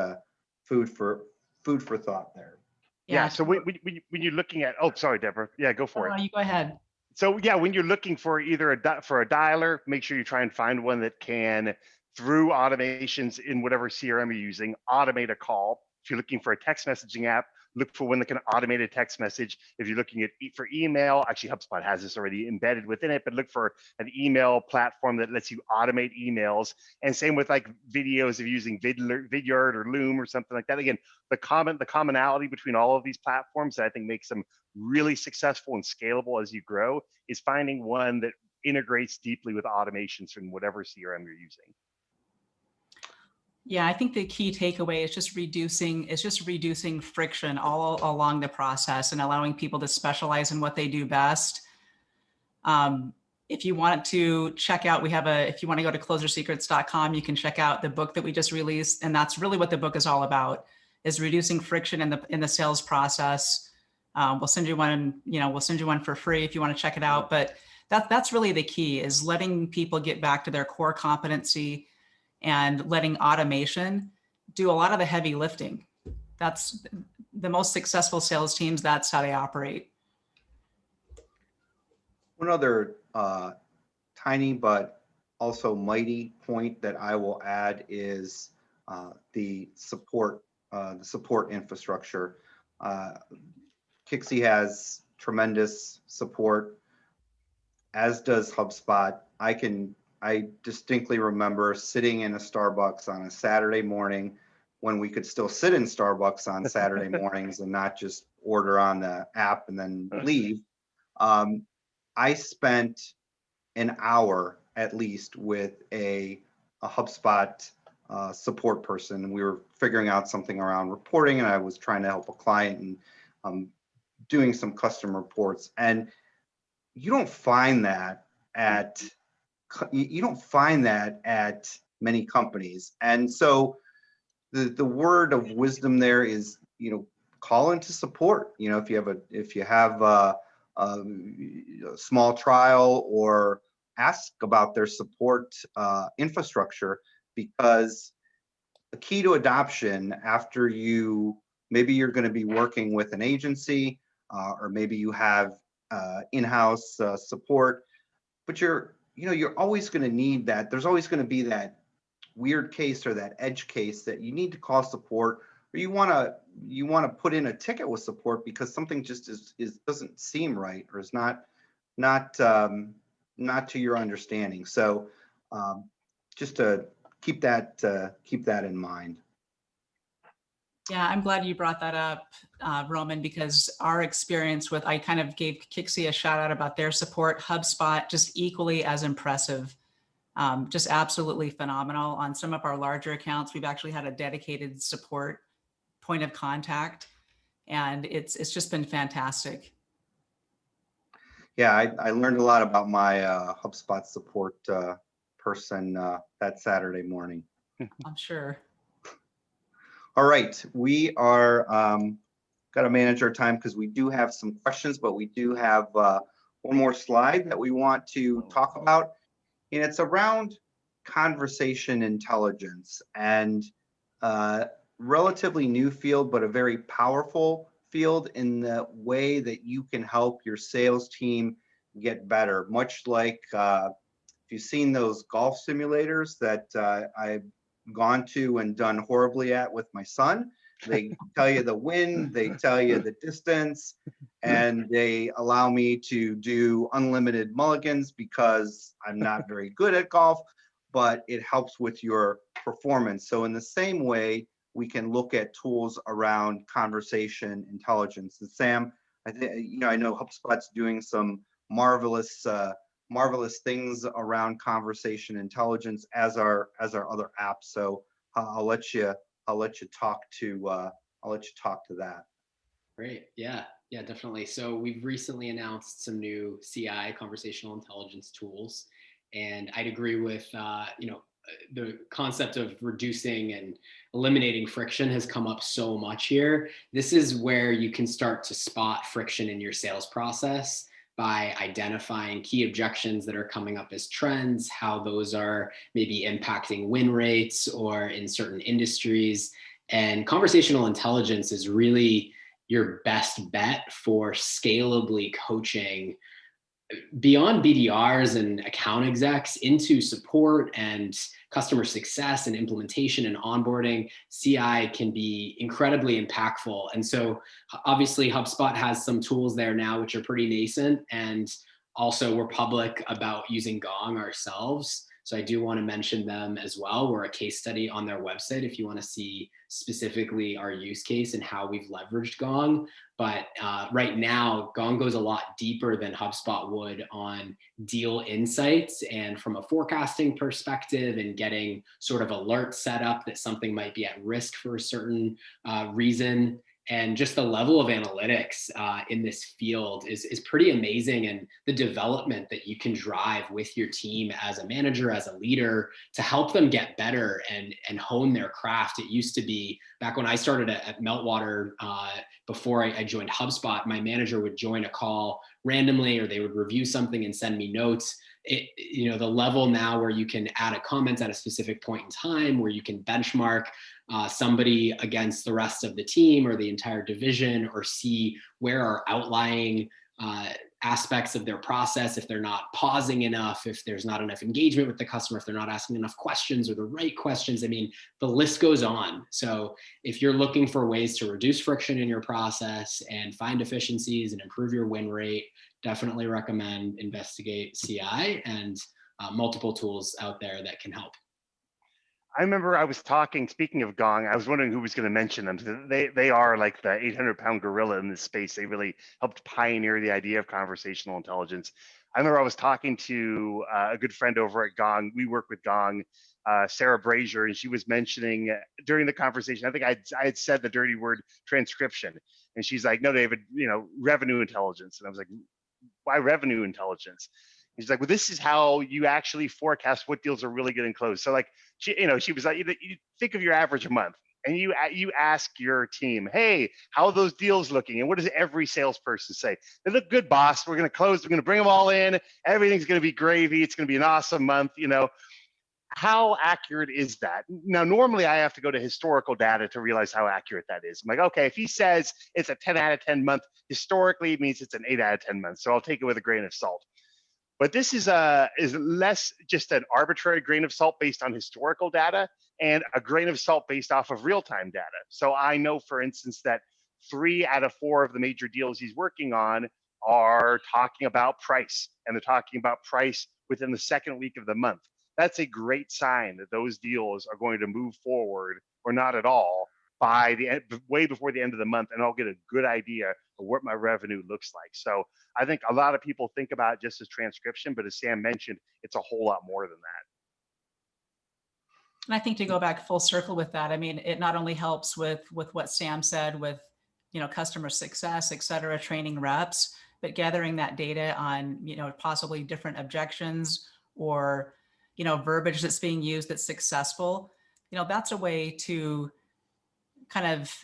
food for thought there. Yeah. So when you're looking at, oh, sorry, Deborah. Yeah, go for it. You go ahead. So yeah, when you're looking for either a dialer, make sure you try and find one that can, through automations in whatever CRM you're using, automate a call. If you're looking for a text messaging app, look for one that can automate a text message. If you're looking for email, actually HubSpot has this already embedded within it, but look for an email platform that lets you automate emails. And same with like videos, of using Vidyard or Loom or something like that. Again, the commonality between all of these platforms that I think makes them really successful and scalable as you grow is finding one that integrates deeply with automations from whatever CRM you're using. Yeah, I think the key takeaway is just reducing friction all along the process and allowing people to specialize in what they do best. If you want to check out, if you want to go to closersecrets.com, you can check out the book that we just released. And that's really what the book is all about, is reducing friction in the sales process. We'll send you one, we'll send you one for free if you want to check it out. But that's really the key, is letting people get back to their core competency and letting automation do a lot of the heavy lifting. That's the most successful sales teams. That's how they operate. One other tiny but also mighty point that I will add is the support infrastructure. Kixie has tremendous support, as does HubSpot. I distinctly remember sitting in a Starbucks on a Saturday morning, when we could still sit in Starbucks on Saturday mornings and not just order on the app and then leave. I spent an hour at least with a HubSpot support person. We were figuring out something around reporting, and I was trying to help a client and doing some custom reports. And you don't find that at many companies. And so the word of wisdom there is, call into support. If you have a small trial, or ask about their support infrastructure, because the key to adoption, after you maybe you're going to be working with an agency, or maybe you have in-house support, but you're always going to need that. There's always going to be that weird case or that edge case that you need to call support, or you want to put in a ticket with support because something just doesn't seem right, or is not to your understanding. So just to keep that in mind. Yeah, I'm glad you brought that up, Roman, because our experience with, I kind of gave Kixie a shout out about their support. HubSpot, just equally as impressive, just absolutely phenomenal. On some of our larger accounts, we've actually had a dedicated support point of contact, and it's just been fantastic. Yeah, I learned a lot about my HubSpot support person that Saturday morning. I'm sure. All right, we are got to manage our time because we do have some questions, but we do have one more slide that we want to talk about, and it's around conversation intelligence, and relatively new field, but a very powerful field in the way that you can help your sales team get better. Much like if you've seen those golf simulators that I've gone to and done horribly at with my son, they tell you the wind, they tell you the distance, and they allow me to do unlimited mulligans because I'm not very good at golf, but it helps with your performance. So in the same way, we can look at tools around conversation intelligence. And Sam, I know HubSpot's doing some marvelous things around conversation intelligence, as our other apps. So I'll let you talk to that. Great. Yeah, definitely. So we've recently announced some new CI, conversational intelligence tools, and I'd agree with the concept of reducing and eliminating friction has come up so much here. This is where you can start to spot friction in your sales process by identifying key objections that are coming up as trends, how those are maybe impacting win rates or in certain industries. And conversational intelligence is really your best bet for scalably coaching beyond BDRs and account execs into support and customer success and implementation and onboarding. CI can be incredibly impactful. And so obviously HubSpot has some tools there now, which are pretty nascent. And also we're public about using Gong ourselves. So I do want to mention them as well. We're a case study on their website if you want to see specifically our use case and how we've leveraged Gong. But right now, Gong goes a lot deeper than HubSpot would on deal insights and from a forecasting perspective and getting sort of alerts set up that something might be at risk for a certain reason. And just the level of analytics in this field is pretty amazing. And the development that you can drive with your team as a manager, as a leader, to help them get better and hone their craft. It used to be, back when I started at Meltwater, before I joined HubSpot, my manager would join a call randomly, or they would review something and send me notes. The level now where you can add a comment at a specific point in time, where you can benchmark somebody against the rest of the team or the entire division, or see where are outlying aspects of their process, if they're not pausing enough, if there's not enough engagement with the customer, if they're not asking enough questions or the right questions. I mean, the list goes on. So if you're looking for ways to reduce friction in your process and find efficiencies and improve your win rate, definitely recommend Investigate CI and multiple tools out there that can help. I remember I was speaking of Gong, I was wondering who was going to mention them. They are like the 800-pound gorilla in this space. They really helped pioneer the idea of conversational intelligence. I remember I was talking to a good friend over at Gong. We work with Gong, Sarah Brazier, and she was mentioning during the conversation, I think I had said the dirty word transcription. And she's like, no, David, revenue intelligence. And I was like, why revenue intelligence? He's like, well, this is how you actually forecast what deals are really getting closed. So like, she was like, you think of your average month and you ask your team, hey, how are those deals looking? And what does every salesperson say? They look good, boss. We're going to close. We're going to bring them all in. Everything's going to be gravy. It's going to be an awesome month. how accurate is that? Now, normally I have to go to historical data to realize how accurate that is. I'm like, okay, if he says it's a 10 out of 10 month, historically it means it's an 8 out of 10 month. So I'll take it with a grain of salt. But this is less just an arbitrary grain of salt based on historical data and a grain of salt based off of real-time data. So I know, for instance, that 3 out of 4 of the major deals he's working on are talking about price, and they're talking about price within the second week of the month. That's a great sign that those deals are going to move forward or not at all by the end, way before the end of the month, and I'll get a good idea of what my revenue looks like. So I think a lot of people think about it just as transcription, but as Sam mentioned, it's a whole lot more than that. And I think to go back full circle with that, I mean, it not only helps with what Sam said with, you know, customer success, et cetera, training reps, but gathering that data on, you know, possibly different objections or, you know, verbiage that's being used that's successful. You know, that's a way to kind of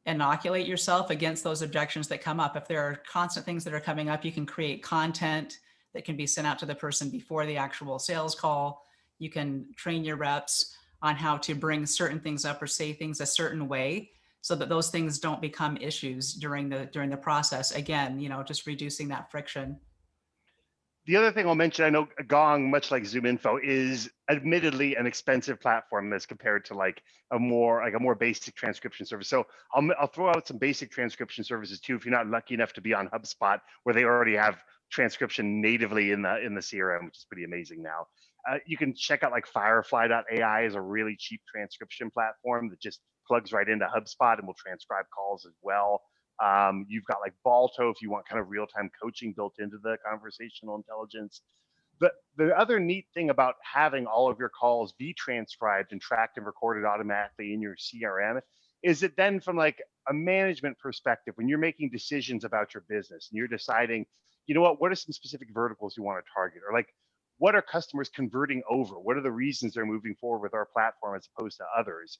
inoculate yourself against those objections that come up. If there are constant things that are coming up, you can create content that can be sent out to the person before the actual sales call. You can train your reps on how to bring certain things up or say things a certain way so that those things don't become issues during the process. Again, you know, just reducing that friction. The other thing I'll mention, I know Gong, much like ZoomInfo, is admittedly an expensive platform as compared to like a more basic transcription service. So I'll throw out some basic transcription services too if you're not lucky enough to be on HubSpot, where they already have transcription natively in the CRM, which is pretty amazing now. You can check out like Firefly.ai is a really cheap transcription platform that just plugs right into HubSpot and will transcribe calls as well. You've got like Balto if you want kind of real-time coaching built into the conversational intelligence. But the other neat thing about having all of your calls be transcribed and tracked and recorded automatically in your CRM is that then from like a management perspective, when you're making decisions about your business and you're deciding, you know what are some specific verticals you want to target, or like what are customers converting over? What are the reasons they're moving forward with our platform as opposed to others?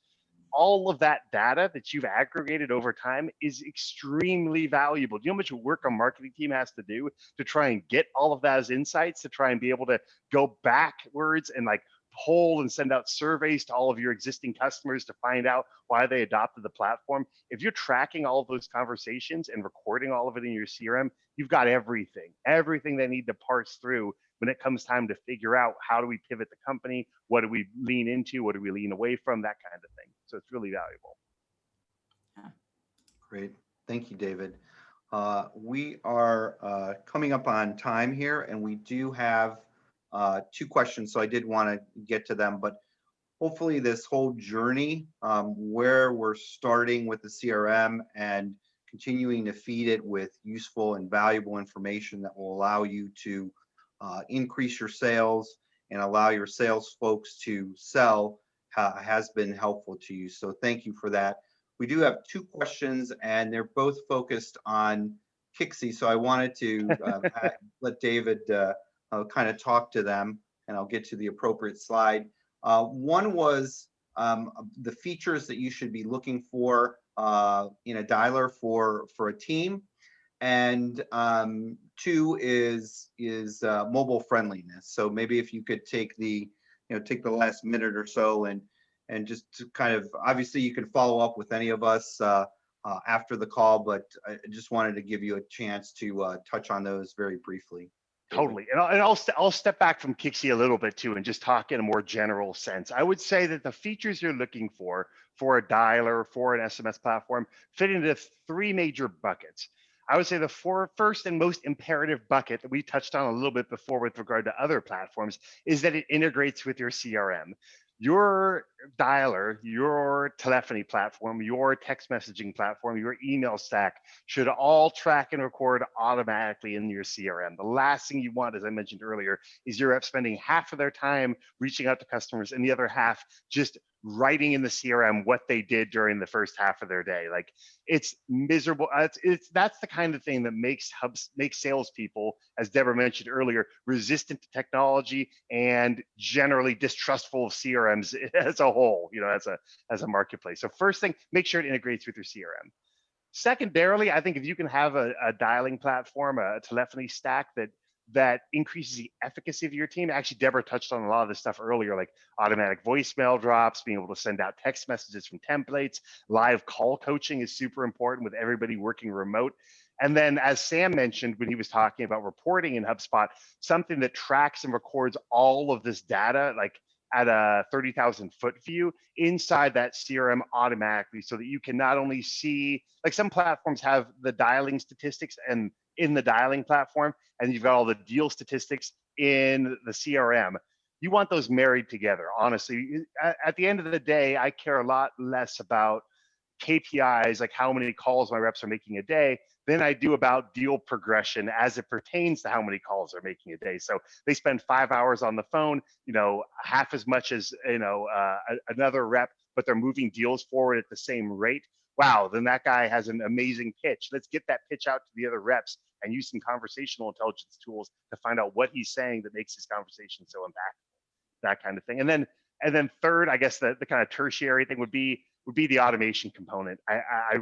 All of that data that you've aggregated over time is extremely valuable. Do you know how much work a marketing team has to do to try and get all of that as insights, to try and be able to go backwards and like poll and send out surveys to all of your existing customers to find out why they adopted the platform? If you're tracking all of those conversations and recording all of it in your CRM, you've got everything they need to parse through when it comes time to figure out how do we pivot the company, what do we lean into, what do we lean away from, that kind of thing. So it's really valuable. Yeah. Great. Thank you, David. We are coming up on time here, and we do have 2 questions, so I did want to get to them, but hopefully this whole journey where we're starting with the CRM and continuing to feed it with useful and valuable information that will allow you to increase your sales and allow your sales folks to sell has been helpful to you. So thank you for that. We do have 2 questions, and they're both focused on Kixie. So I wanted to let David kind of talk to them, and I'll get to the appropriate slide. One was the features that you should be looking for in a dialer for a team. And 2 is mobile friendliness. So maybe if you could take the last minute or so and just to kind of, obviously you can follow up with any of us after the call, but I just wanted to give you a chance to touch on those very briefly. Totally. And I'll step back from Kixie a little bit too and just talk in a more general sense. I would say that the features you're looking for a dialer, for an SMS platform, fit into 3 major buckets. I would say the first and most imperative bucket that we touched on a little bit before with regard to other platforms is that it integrates with your CRM. Your dialer, your telephony platform, your text messaging platform, your email stack should all track and record automatically in your CRM. The last thing you want, as I mentioned earlier, is your rep spending half of their time reaching out to customers and the other half just writing in the CRM what they did during the first half of their day. Like, it's miserable. That's the kind of thing that makes salespeople, as Deborah mentioned earlier, resistant to technology and generally distrustful of CRMs as a whole, as a marketplace. So first thing, make sure it integrates with your CRM. Secondarily, I think if you can have a dialing platform, a telephony stack that that increases the efficacy of your team. Actually, Deborah touched on a lot of this stuff earlier, like automatic voicemail drops, being able to send out text messages from templates. Live call coaching is super important with everybody working remote. And then, as Sam mentioned when he was talking about reporting in HubSpot, something that tracks and records all of this data, like at a 30,000 foot view inside that CRM automatically, so that you can not only see, like some platforms have the dialing statistics and in the dialing platform, and you've got all the deal statistics in the CRM. You want those married together. Honestly, at the end of the day, I care a lot less about KPIs, like how many calls my reps are making a day, than I do about deal progression as it pertains to how many calls they're making a day. So they spend 5 hours on the phone, half as much as another rep, but they're moving deals forward at the same rate. Wow, then that guy has an amazing pitch. Let's get that pitch out to the other reps and use some conversational intelligence tools to find out what he's saying that makes his conversation so impactful, that kind of thing. And then third, I guess the kind of tertiary thing would be the automation component. I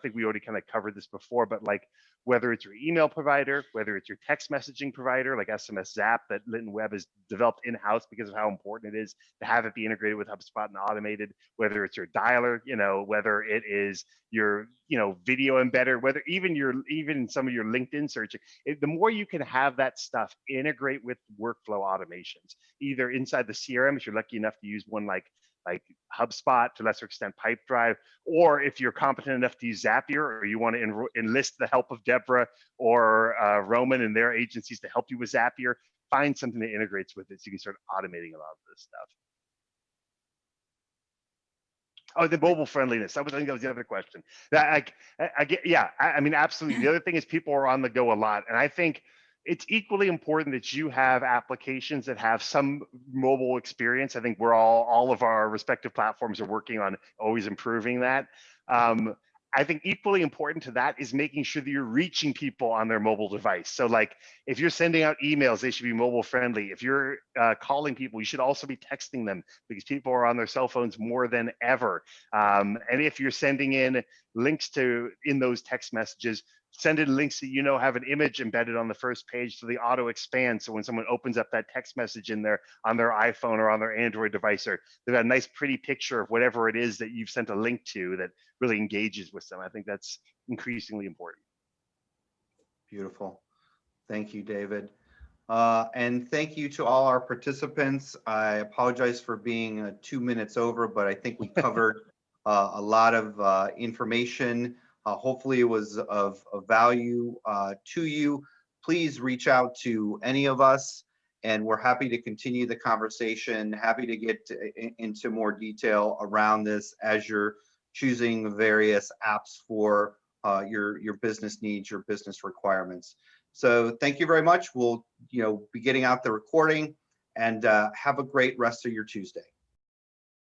think we already kind of covered this before, but like whether it's your email provider, whether it's your text messaging provider, like SMS Zap that Linton Webb has developed in-house because of how important it is to have it be integrated with HubSpot and automated, whether it's your dialer, whether it is your, video embedder, whether even some of your LinkedIn search, the more you can have that stuff integrate with workflow automations, either inside the CRM, if you're lucky enough to use one like HubSpot, to a lesser extent Pipedrive, or if you're competent enough to use Zapier, or you want to enlist the help of Deborah or Roman and their agencies to help you with Zapier, find something that integrates with it so you can start automating a lot of this stuff. Oh, the mobile friendliness. I think that was the other question. I get, yeah, I mean, absolutely. The other thing is people are on the go a lot. And I think it's equally important that you have applications that have some mobile experience. I think we're all of our respective platforms are working on always improving that. I think equally important to that is making sure that you're reaching people on their mobile device. So like if you're sending out emails, they should be mobile friendly. If you're calling people, you should also be texting them because people are on their cell phones more than ever. And if you're sending in links in those text messages, send in links that have an image embedded on the first page so they auto expand. So when someone opens up that text message on their iPhone or on their Android device, or they've got a nice pretty picture of whatever it is that you've sent a link to that really engages with them. I think that's increasingly important. Beautiful. Thank you, David. And thank you to all our participants. I apologize for being 2 minutes over, but I think we covered a lot of information. Hopefully it was of value to you. Please reach out to any of us, and we're happy to continue the conversation, happy to get into more detail around this as you're choosing various apps for your business needs, your business requirements. So thank you very much. We'll be getting out the recording, and have a great rest of your Tuesday.